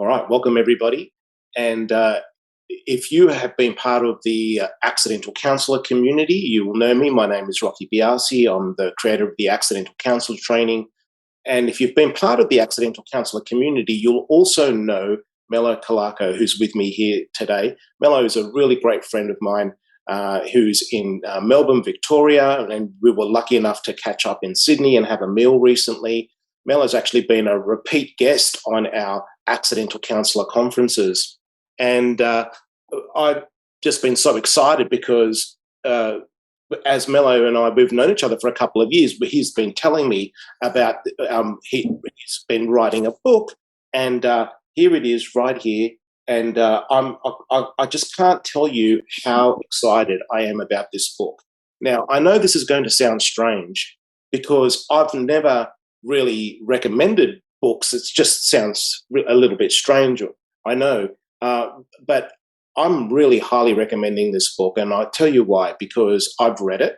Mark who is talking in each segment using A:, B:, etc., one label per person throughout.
A: All right, welcome everybody. And if you have been part of the accidental counselor community, you will know me. My name is Rocky Biasi. I'm the creator of the accidental counselor training. And if you've been part of the accidental counselor community, you'll also know Mello Kalako, who's with me here today. Mello is a really great friend of mine who's in Melbourne, Victoria, and we were lucky enough to catch up in Sydney and have a meal recently. Mello's actually been a repeat guest on our accidental counsellor conferences. And I've just been so excited because as Mello and I, we've known each other for a couple of years, but he's been telling me about, he's been writing a book, and here it is right here. And I just can't tell you how excited I am about this book. Now, I know this is going to sound strange because I've never really recommended books. It just sounds a little bit strange, I know. But I'm really highly recommending this book, and I'll tell you why, because I've read it,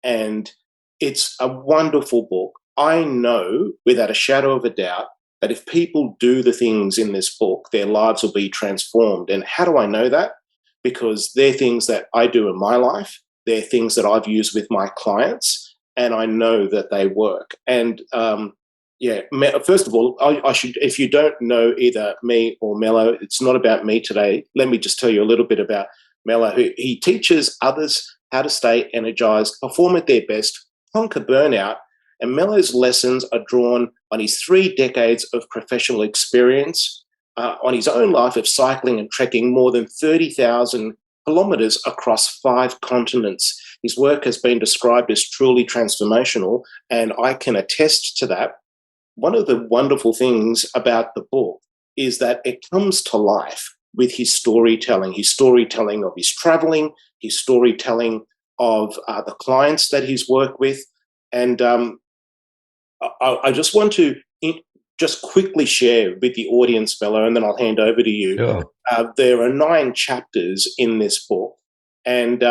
A: and it's a wonderful book. I know without a shadow of a doubt that if people do the things in this book, their lives will be transformed. And how do I know that? Because they're things that I do in my life. They're things that I've used with my clients, and I know that they work. And first of all, I should, if you don't know either me or Mello, it's not about me today. Let me just tell you a little bit about Mello. He teaches others how to stay energized, perform at their best, conquer burnout. And Mello's lessons are drawn on his 3 decades of professional experience, on his own life of cycling and trekking more than 30,000 kilometers across 5 continents. His work has been described as truly transformational, and I can attest to that. One of the wonderful things about the book is that it comes to life with his storytelling of his traveling, his storytelling of the clients that he's worked with. And I just want to just quickly share with the audience, Mello, and then I'll hand over to you.
B: Sure.
A: There are 9 chapters in this book, and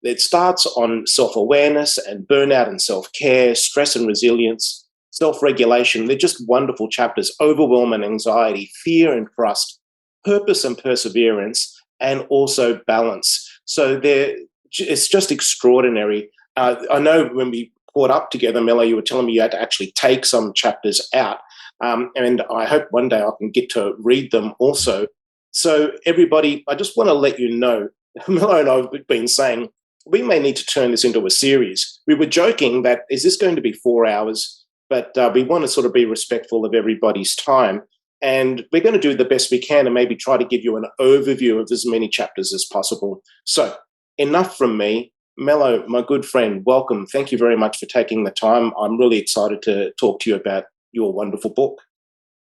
A: it starts on self-awareness and burnout and self-care, stress and resilience, self-regulation. They're just wonderful chapters. Overwhelm and anxiety, fear and trust, purpose and perseverance, and also balance. So it's just extraordinary. I know when we caught up together, Mello, you were telling me you had to actually take some chapters out, and I hope one day I can get to read them also. So everybody, I just want to let you know, Mello and I have been saying, we may need to turn this into a series. We were joking that, is this going to be 4 hours? But we want to sort of be respectful of everybody's time. And we're going to do the best we can and maybe try to give you an overview of as many chapters as possible. So enough from me. Mello, my good friend, welcome. Thank you very much for taking the time. I'm really excited to talk to you about your wonderful book.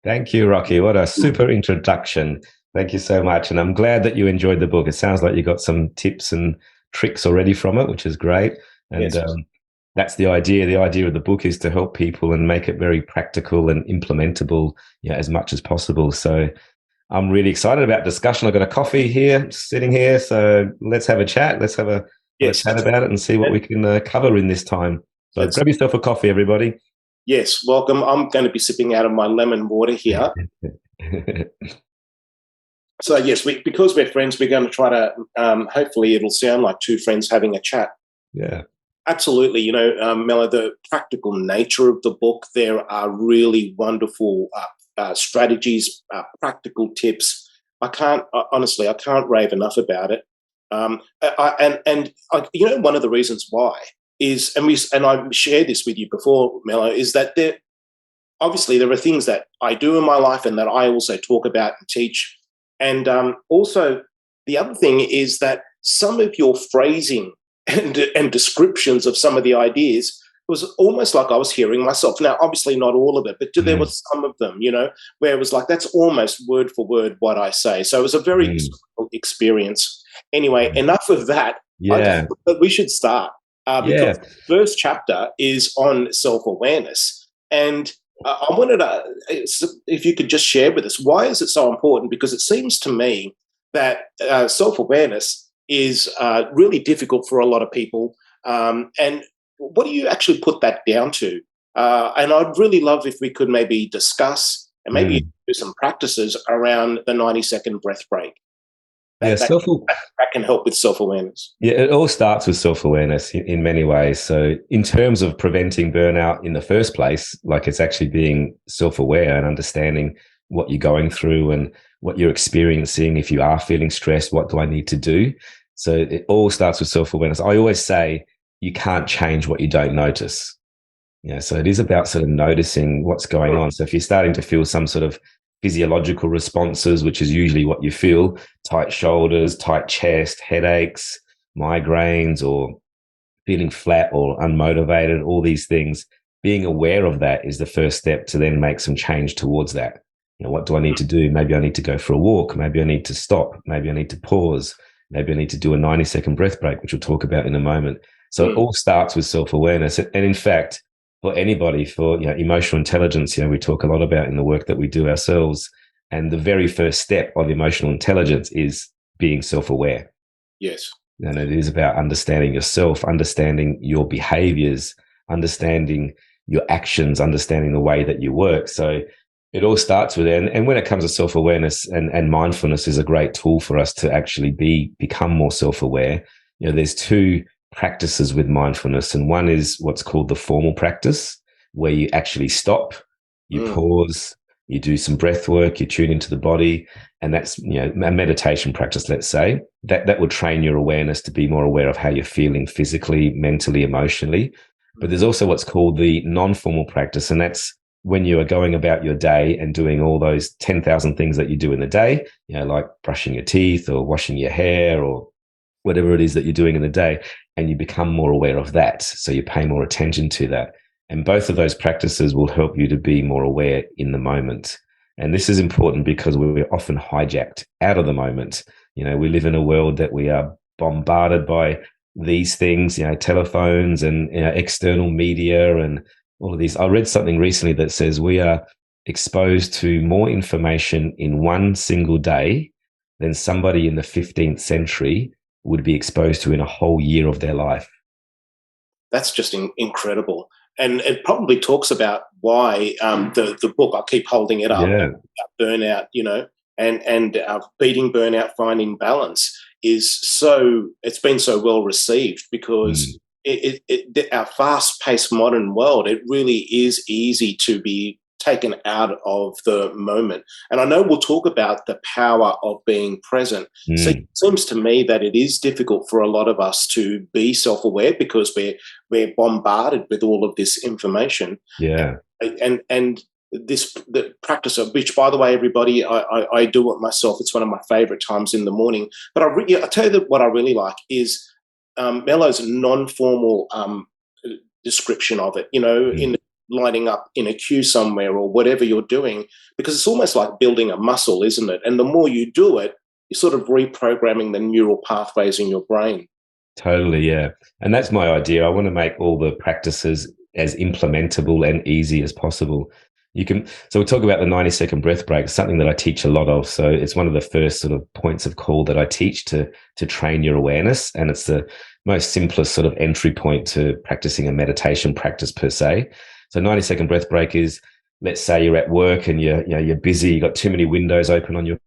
B: Thank you, Rocky. What a super introduction. Thank you so much. And I'm glad that you enjoyed the book. It sounds like you got some tips and tricks already from it, which is great. And
A: Yes.
B: That's the idea. The idea of the book is to help people and make it very practical and implementable, as much as possible. So I'm really excited about discussion. I've got a coffee here, sitting here. So let's have a chat. Let's have a chat about it and see what we can cover in this time. So grab yourself a coffee, everybody.
A: Yes, welcome. I'm going to be sipping out of my lemon water here. So yes, because we're friends, we're going to try to, hopefully it'll sound like 2 friends having a chat.
B: Yeah.
A: Absolutely. Mello, the practical nature of the book, there are really wonderful strategies, practical tips. Honestly, I can't rave enough about it. One of the reasons why is, and I've shared this with you before, Mello, is that there are things that I do in my life and that I also talk about and teach. And also the other thing is that some of your phrasing and descriptions of some of the ideas was almost like I was hearing myself. Now, obviously not all of it, but there were some of them, where it was like, that's almost word for word what I say. So it was a very difficult experience. Anyway, enough of that.
B: Yeah.
A: I just thought that we should start because the first chapter is on self-awareness. And I wanted to, if you could just share with us, why is it so important? Because it seems to me that self-awareness is really difficult for a lot of people. And what do you actually put that down to? And I'd really love if we could maybe discuss and maybe
B: Mm.
A: do some practices around the 90-second breath break.
B: Yeah,
A: That, that, that can help with self-awareness.
B: Yeah, it all starts with self-awareness in many ways. So in terms of preventing burnout in the first place, like it's actually being self-aware and understanding what you're going through and what you're experiencing. If you are feeling stressed, what do I need to do? So it all starts with self-awareness. I always say you can't change what you don't notice. Yeah, so it is about sort of noticing what's going on. So if you're starting to feel some sort of physiological responses, which is usually what you feel, tight shoulders, tight chest, headaches, migraines, or feeling flat or unmotivated, all these things, being aware of that is the first step to then make some change towards that. You know, what do I need to do? Maybe I need to go for a walk. Maybe I need to stop. Maybe I need to pause. Maybe I need to do a 90-second breath break, which we'll talk about in a moment. So it all starts with self-awareness. And in fact, for anybody, for emotional intelligence, we talk a lot about in the work that we do ourselves. And the very first step of emotional intelligence is being self-aware.
A: Yes.
B: And it is about understanding yourself, understanding your behaviors, understanding your actions, understanding the way that you work. So it all starts with it. And when it comes to self-awareness and mindfulness is a great tool for us to actually become more self-aware. There's two practices with mindfulness, and one is what's called the formal practice, where you actually stop, you pause, you do some breath work, you tune into the body, and that's a meditation practice. Let's say that will train your awareness to be more aware of how you're feeling physically, mentally, emotionally. But there's also what's called the non-formal practice, and that's when you are going about your day and doing all those 10,000 things that you do in the day, like brushing your teeth or washing your hair or whatever it is that you're doing in the day, and you become more aware of that. So you pay more attention to that. And both of those practices will help you to be more aware in the moment. And this is important because we're often hijacked out of the moment. We live in a world that we are bombarded by these things, telephones and external media and all of these. I read something recently that says we are exposed to more information in one single day than somebody in the 15th century would be exposed to in a whole year of their life.
A: That's just incredible. And it probably talks about why the book, I keep holding it up, about burnout, and beating burnout, finding balance it's been so well received because our fast-paced modern world, it really is easy to be taken out of the moment. And I know we'll talk about the power of being present. So it seems to me that it is difficult for a lot of us to be self-aware because we're bombarded with all of this information.
B: Yeah.
A: And the practice of which, by the way, everybody, I do it myself. It's one of my favorite times in the morning. But I tell you that what I really like is Mello's non-formal description of it, in lining up in a queue somewhere or whatever you're doing, because it's almost like building a muscle, isn't it? And the more you do it, you're sort of reprogramming the neural pathways in your brain.
B: Totally, yeah. And that's my idea. I want to make all the practices as implementable and easy as possible. So we talk about the 90-second breath break, something that I teach a lot of. So it's one of the first sort of points of call that I teach to train your awareness. And it's the most simplest sort of entry point to practicing a meditation practice per se. So 90-second breath break is, let's say you're at work and you're busy, you've got too many windows open on your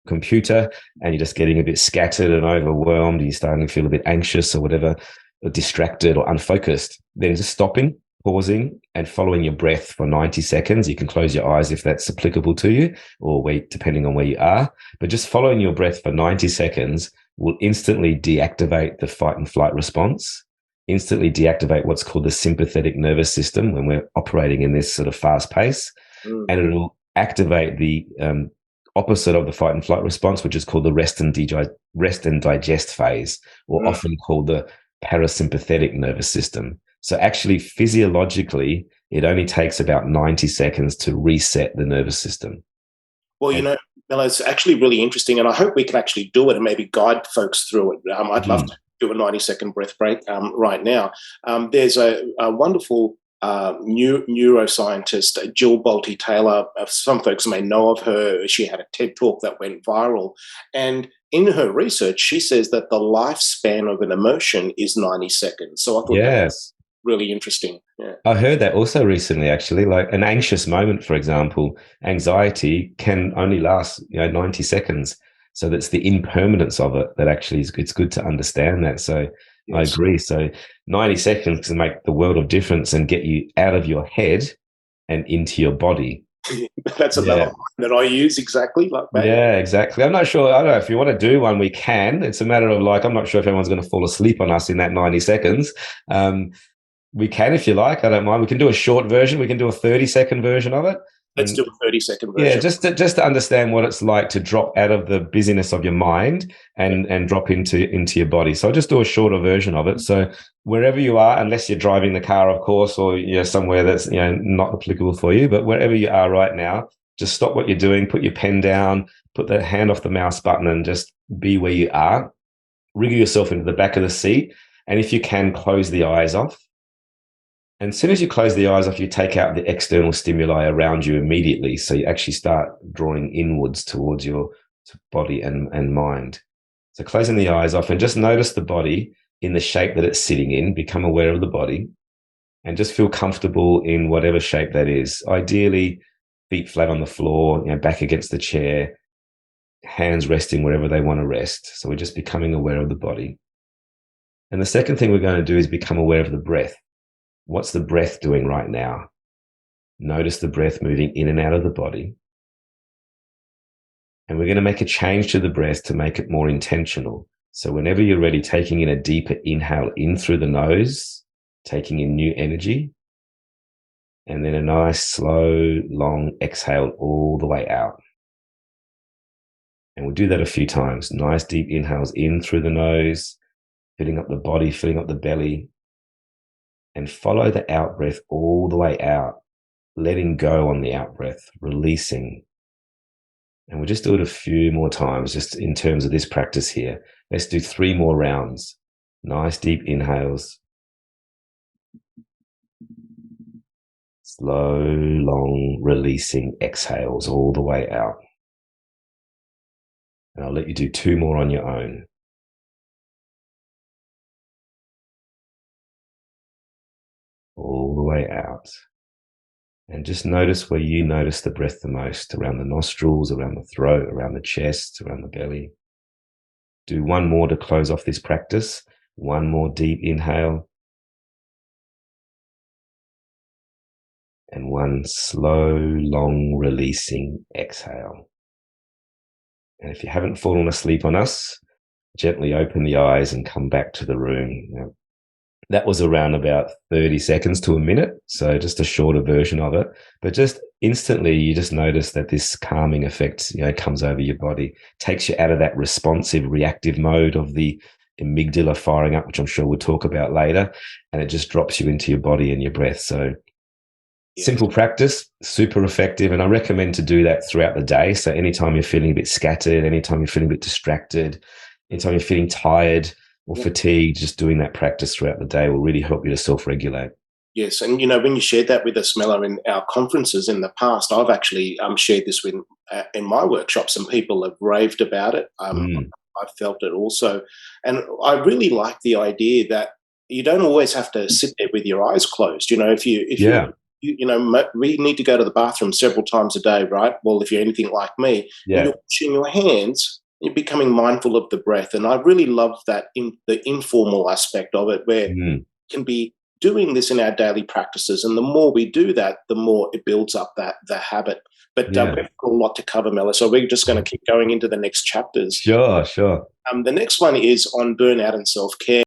B: computer and you're just getting a bit scattered and overwhelmed, you're starting to feel a bit anxious or whatever, or distracted or unfocused. Then just stopping, pausing and following your breath for 90 seconds. You can close your eyes if that's applicable to you, or wait, depending on where you are. But just following your breath for 90 seconds will instantly deactivate the fight and flight response, instantly deactivate what's called the sympathetic nervous system when we're operating in this sort of fast pace. And it'll activate the opposite of the fight and flight response, which is called the rest and digest phase, or often called the parasympathetic nervous system. So actually, physiologically, it only takes about 90 seconds to reset the nervous system.
A: Well, Mel, it's actually really interesting, and I hope we can actually do it and maybe guide folks through it. I'd love to do a 90-second breath break right now. There's a wonderful neuroscientist, Jill Bolte Taylor. Some folks may know of her. She had a TED Talk that went viral. And in her research, she says that the lifespan of an emotion is 90 seconds. So I thought,
B: yes,
A: really interesting. Yeah.
B: I heard that also recently, actually. Like an anxious moment, for example, anxiety can only last 90 seconds. So that's the impermanence of it that actually is, it's good to understand that. So I
A: Yes.
B: agree. So 90 seconds can make the world of difference and get you out of your head and into your body.
A: That's another
B: Yeah.
A: one that I use exactly like that.
B: Yeah, exactly. I'm not sure. I don't know if you want to do one, we can. It's a matter of like, I'm not sure if everyone's going to fall asleep on us in that 90 seconds. Um, we can, if you like. I don't mind. We can do a short version. We can do a 30-second version of it.
A: Let's
B: And
A: do a 30-second
B: yeah,
A: version.
B: just to understand what it's like to drop out of the busyness of your mind and drop into your body. So I'll just do a shorter version of it. So wherever you are, unless you're driving the car, of course, or somewhere that's not applicable for you, but wherever you are right now, just stop what you're doing, put your pen down, put the hand off the mouse button, and just be where you are. Wriggle yourself into the back of the seat, and if you can, close the eyes off. And as soon as you close the eyes off, you take out the external stimuli around you immediately. So you actually start drawing inwards towards your body and mind. So closing the eyes off and just notice the body in the shape that it's sitting in, become aware of the body and just feel comfortable in whatever shape that is. Ideally, feet flat on the floor, back against the chair, hands resting wherever they want to rest. So we're just becoming aware of the body. And the second thing we're going to do is become aware of the breath. What's the breath doing right now? Notice the breath moving in and out of the body. And we're going to make a change to the breath to make it more intentional. So whenever you're ready, taking in a deeper inhale in through the nose, taking in new energy, and then a nice, slow, long exhale all the way out. And we'll do that a few times. Nice, deep inhales in through the nose, filling up the body, filling up the belly, and follow the out breath all the way out, letting go on the out breath, releasing. And we'll just do it a few more times, just in terms of this practice here. Let's do 3 more rounds. Nice deep inhales. Slow, long, releasing exhales all the way out. And I'll let you do 2 more on your own. All the way out. And just notice where you notice the breath the most, around the nostrils, around the throat, around the chest, around the belly. Do 1 more to close off this practice. 1 more deep inhale. And 1 slow, long, releasing exhale. And if you haven't fallen asleep on us, gently open the eyes and come back to the room. Now, that was around about 30 seconds to a minute, so just a shorter version of it. But just instantly, you just notice that this calming effect, comes over your body, takes you out of that responsive, reactive mode of the amygdala firing up, which I'm sure we'll talk about later, and it just drops you into your body and your breath. So simple practice, super effective, and I recommend to do that throughout the day. So anytime you're feeling a bit scattered, anytime you're feeling a bit distracted, anytime you're feeling tired or fatigued, just doing that practice throughout the day will really help you to self-regulate.
A: Yes, and when you shared that with us, Melo, in our conferences in the past, I've actually shared this with in my workshops, and people have raved about it. I've felt it also, and I really like the idea that you don't always have to sit there with your eyes closed. We need to go to the bathroom several times a day, right? Well, if you're anything like me, when you're washing your hands, you're becoming mindful of the breath. And I really love that the informal aspect of it, where we can be doing this in our daily practices. And the more we do that, the more it builds up the habit. But we've got a lot to cover, Mela, so we're just going to keep going into the next chapters.
B: Sure.
A: The next one is on burnout and self-care.